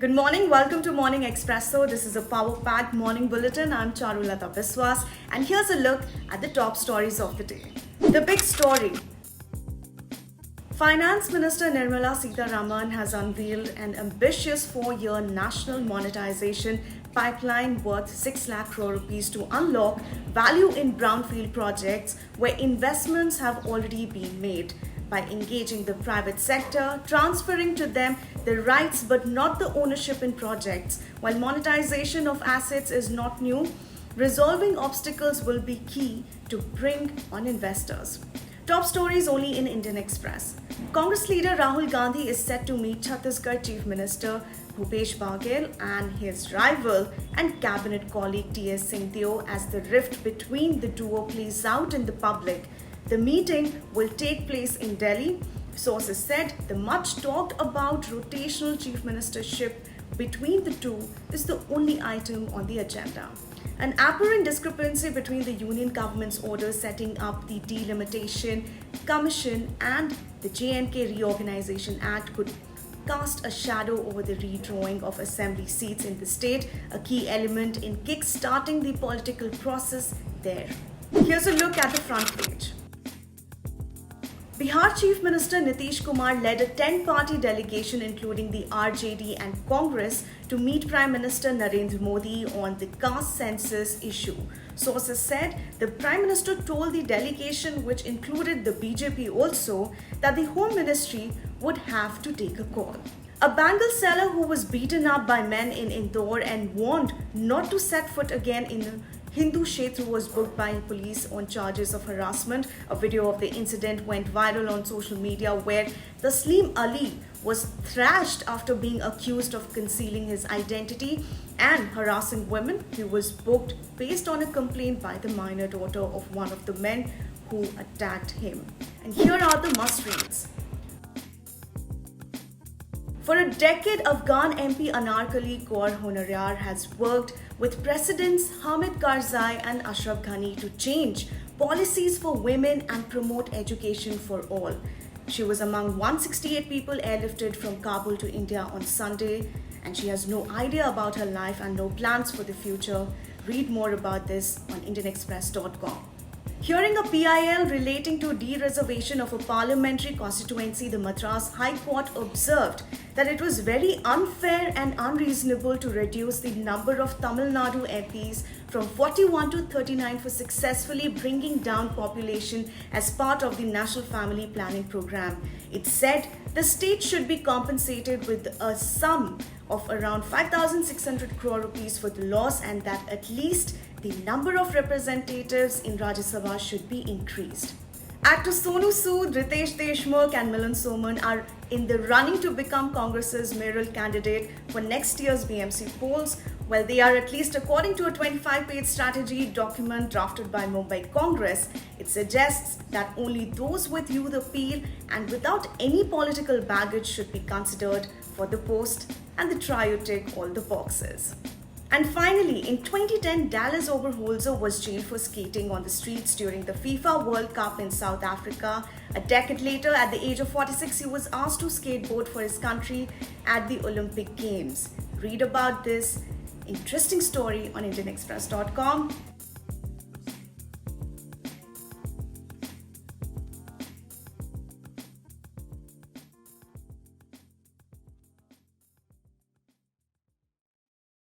Good morning, welcome to Morning Expresso. This is a power-packed morning bulletin. I'm Charulata Biswas, and here's a look at the top stories of the day. The big story. Finance Minister Nirmala Sitharaman has unveiled an ambitious 4-year national monetization pipeline worth 6 lakh crore rupees to unlock value in brownfield projects where investments have already been made, by engaging the private sector, transferring to them the rights but not the ownership in projects. While monetization of assets is not new, resolving obstacles will be key to bring on investors. Top stories only in Indian Express. Congress leader Rahul Gandhi is set to meet Chhattisgarh Chief Minister Bhupesh Baghel and his rival and cabinet colleague T.S. Singhdeo as the rift between the duo plays out in the public. The meeting will take place in Delhi. Sources said the much talked about rotational chief ministership between the two is the only item on the agenda. An apparent discrepancy between the union government's orders setting up the Delimitation Commission and the J&K Reorganization Act could cast a shadow over the redrawing of assembly seats in the state, a key element in kick-starting the political process there. Here's a look at the front page. Bihar Chief Minister Nitish Kumar led a 10-party delegation including the RJD and Congress to meet Prime Minister Narendra Modi on the caste census issue. Sources said the Prime Minister told the delegation, which included the BJP also, that the Home Ministry would have to take a call. A bangle seller who was beaten up by men in Indore and warned not to set foot again in the Hindu Kshetra was booked by police on charges of harassment. A video of the incident went viral on social media where Taslim Ali was thrashed after being accused of concealing his identity and harassing women. He was booked based on a complaint by the minor daughter of one of the men who attacked him. And here are the must-reads. For a decade, Afghan MP Anarkali Kaur Honaryar has worked with Presidents Hamid Karzai and Ashraf Ghani to change policies for women and promote education for all. She was among 168 people airlifted from Kabul to India on Sunday, and she has no idea about her life and no plans for the future. Read more about this on IndianExpress.com. Hearing a PIL relating to de-reservation of a parliamentary constituency, the Madras High Court observed that it was very unfair and unreasonable to reduce the number of Tamil Nadu MPs from 41 to 39 for successfully bringing down population as part of the National Family Planning Program. It said the state should be compensated with a sum of around 5,600 crore rupees for the loss, and that at least the number of representatives in Rajya Sabha should be increased. Actors Sonu Sood, Ritesh Deshmukh and Milan Soman are in the running to become Congress's mayoral candidate for next year's BMC polls. Well, they are, at least according to a 25-page strategy document drafted by Mumbai Congress. It suggests that only those with youth appeal and without any political baggage should be considered for the post, and the trio tick all the boxes. And finally, in 2010, Dallas Oberholzer was jailed for skating on the streets during the FIFA World Cup in South Africa. A decade later, at the age of 46, he was asked to skateboard for his country at the Olympic Games. Read about this interesting story on IndianExpress.com.